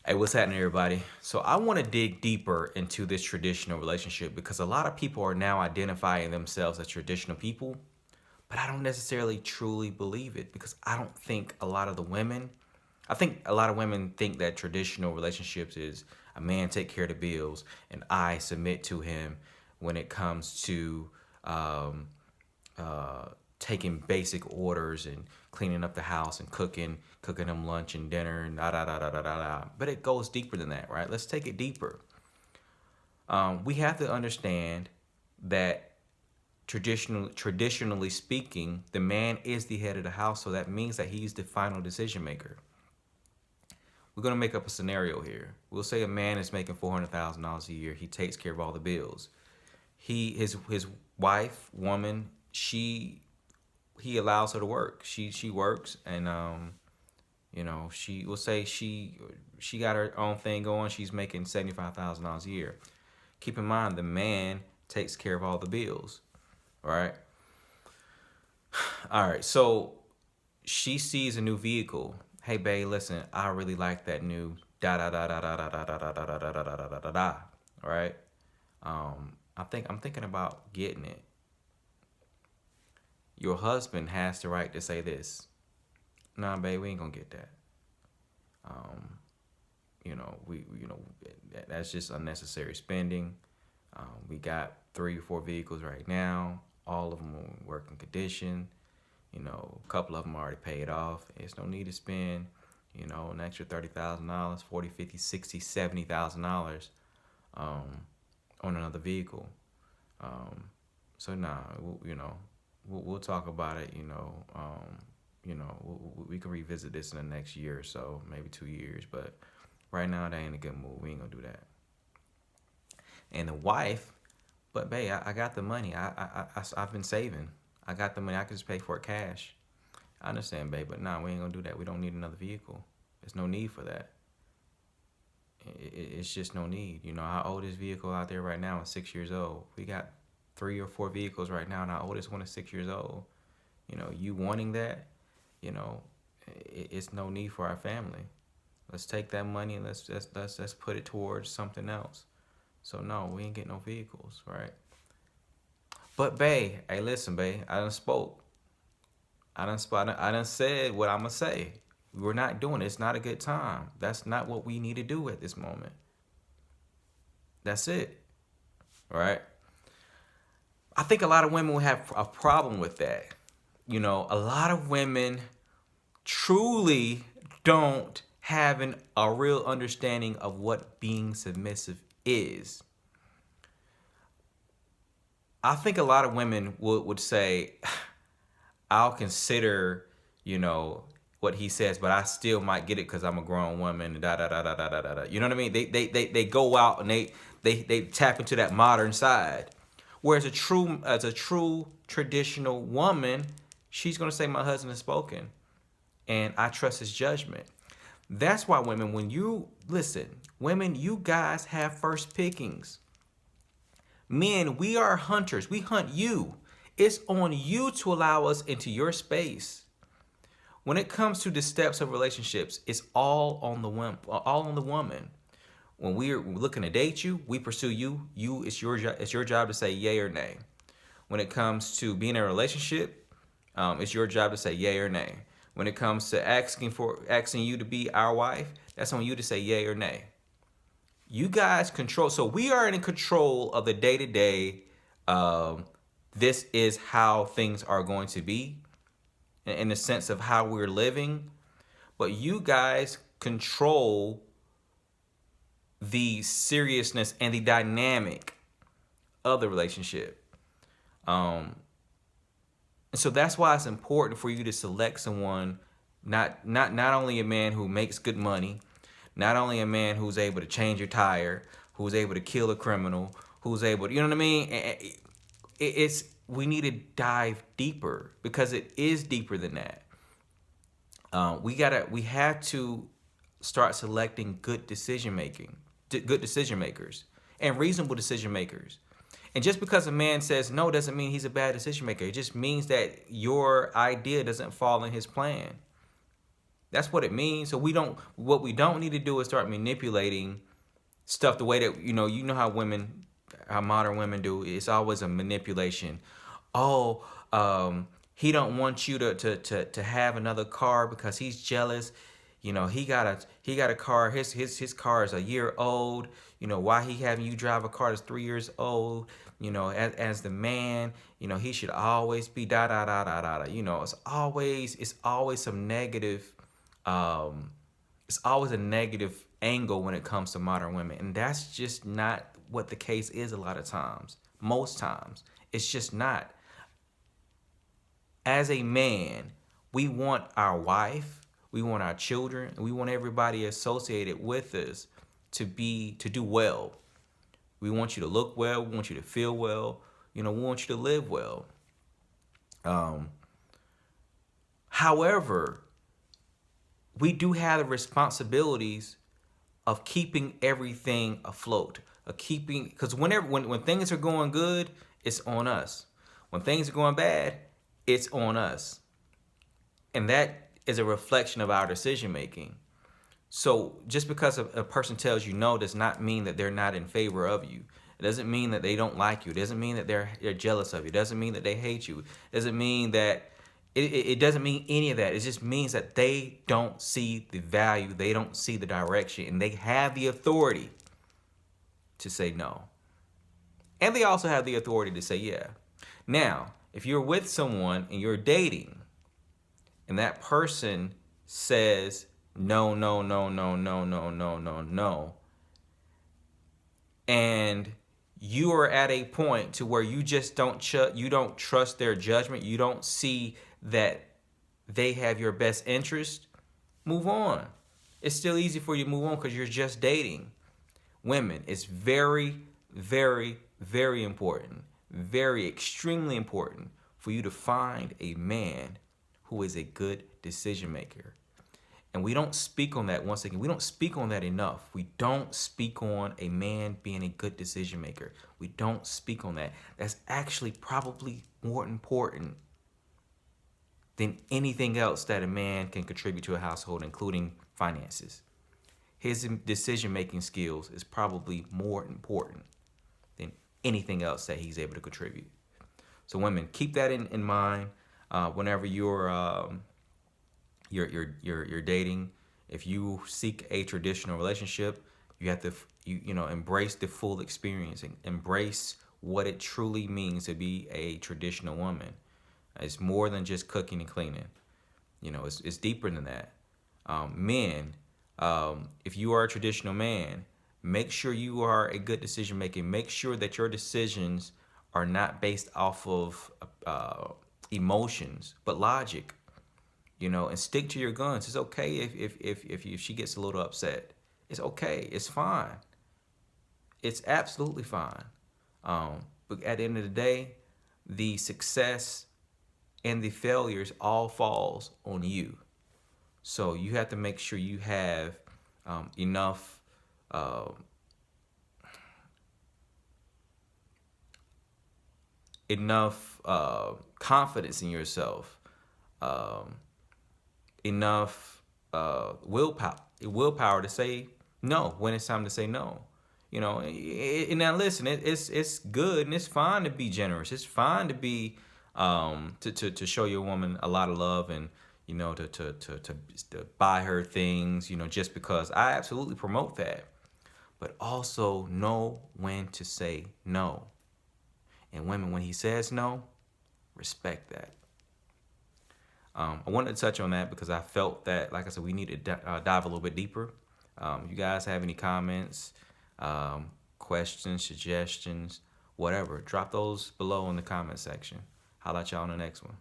Hey, what's happening, everybody? So I want to dig deeper into this traditional relationship because a lot of people are now identifying themselves as traditional people, but I don't necessarily truly believe it because I don't think a lot of the women, I think a lot of women think that traditional relationships is a man take care of the bills and I submit to him when it comes to um, taking basic orders and cleaning up the house and cooking them lunch and dinner and da da da da da da da. But it goes deeper than that, right? Let's take it deeper. We have to understand that traditionally speaking, the man is the head of the house, so that means that he's the final decision maker. We're gonna make up a scenario here. We'll say a man is making $400,000 a year. He takes care of all the bills. His wife, woman, he allows her to work. She works, and she will say she got her own thing going. She's making $75,000 a year. Keep in mind the man takes care of all the bills. All right. All right. So she sees a new vehicle. Hey, babe, listen, I really like that new da da da da da da da da da da da da da da da da da. All right. I'm thinking about getting it. Your husband has the right to say this. Nah, babe, we ain't gonna get that. Um, that's just unnecessary spending. We got 3 or 4 vehicles right now. All of them are in working condition. A couple of them already paid off. There's no need to spend, an extra $30,000, 40, 50, 60, $70,000 on another vehicle. So nah, we'll talk about it. We can revisit this in the next year or so, maybe 2 years. But right now, that ain't a good move. We ain't gonna do that. And the wife, but babe, I got the money. I've been saving. I got the money. I can just pay for it cash. I understand, babe, but nah, we ain't gonna do that. We don't need another vehicle. There's no need for that. It's just no need. Our oldest vehicle out there right now is 6 years old. We got 3 or 4 vehicles right now, and our oldest one is 6 years old. You wanting that, it's no need for our family. Let's take that money and let's put it towards something else. So no, we ain't getting no vehicles, right? But babe, hey, listen, babe, I done spoke. I done said what I'ma say. We're not doing it. It's not a good time. That's not what we need to do at this moment. That's it. All right. I think a lot of women will have a problem with that. A lot of women truly don't have a real understanding of what being submissive is. I think a lot of women would say, I'll consider, what he says, but I still might get it because I'm a grown woman. Da da da da da da da. You know what I mean? They go out and they tap into that modern side. Whereas as a true traditional woman, she's gonna say my husband has spoken, and I trust his judgment. That's why women, women, you guys have first pickings. Men, we are hunters. We hunt you. It's on you to allow us into your space. When it comes to the steps of relationships, it's all on the woman. When we're looking to date you, we pursue you. It's your job to say yay or nay. When it comes to being in a relationship, it's your job to say yay or nay. When it comes to asking you to be our wife, that's on you to say yay or nay. You guys control. So we are in control of the day-to-day. This is how things are going to be in the sense of how we're living. But you guys control the seriousness and the dynamic of the relationship. And so that's why it's important for you to select someone, not only a man who makes good money, not only a man who's able to change your tire, who's able to kill a criminal, who's able to, you know what I mean? We need to dive deeper because it is deeper than that. We have to start selecting good decision makers and reasonable decision makers. And just because a man says no doesn't mean he's a bad decision maker. It just means that your idea doesn't fall in his plan. That's what it means. So what we don't need to do is start manipulating stuff the way that, how modern women do. It's always a manipulation. Oh, he don't want you to have another car because he's jealous. He got a car. His car is a year old. Why he having you drive a car that's 3 years old? As the man, he should always be da da da da da da. It's always some negative. Um, it's always a negative angle when it comes to modern women, and that's just not what the case is. A lot of times, most times, it's just not. As a man, we want our wife, we want our children, and we want everybody associated with us to do well. We want you to look well, we want you to feel well, we want you to live well. um However, we do have the responsibilities of keeping everything afloat, of keeping, because when things are going good, it's on us. When things are going bad, it's on us. And that is a reflection of our decision making. So just because a person tells you no does not mean that they're not in favor of you. It doesn't mean that they don't like you. It doesn't mean that they're jealous of you. It doesn't mean that they hate you. It doesn't mean that it doesn't mean any of that. It just means that they don't see the value. They don't see the direction, and they have the authority to say no. And they also have the authority to say yeah. Now, if you're with someone and you're dating, and that person says no, no, no, no, no, no, no, no, no, and you are at a point to where you just you don't trust their judgment, you don't see that they have your best interest, move on. It's still easy for you to move on because you're just dating. Women, it's very, very, very important, very extremely important for you to find a man who is a good decision maker. And we don't speak on that. Once again, we don't speak on that enough. We don't speak on a man being a good decision maker. We don't speak on that. That's actually probably more important than anything else that a man can contribute to a household, including finances. His decision-making skills is probably more important than anything else that he's able to contribute. So women, keep that in mind whenever you're dating. If you seek a traditional relationship, you have to embrace the full experience and embrace what it truly means to be a traditional woman. It's more than just cooking and cleaning. It's deeper than that. Men, if you are a traditional man, make sure you are a good decision maker. Make sure that your decisions are not based off of emotions, but logic. And stick to your guns. It's okay if she gets a little upset. It's okay. It's fine. It's absolutely fine. But at the end of the day, the success and the failures all falls on you. So you have to make sure you have enough confidence in yourself, enough willpower to say no when it's time to say no. And now listen, it's good and it's fine to be generous. It's fine to be to show your woman a lot of love, and to buy her things, just because. I absolutely promote that. But also know when to say no. And women, when he says no, respect that. I wanted to touch on that because I felt that, like I said, we need to dive a little bit deeper. You guys have any comments, questions, suggestions, whatever, drop those below in the comment section. I'll let y'all on the next one.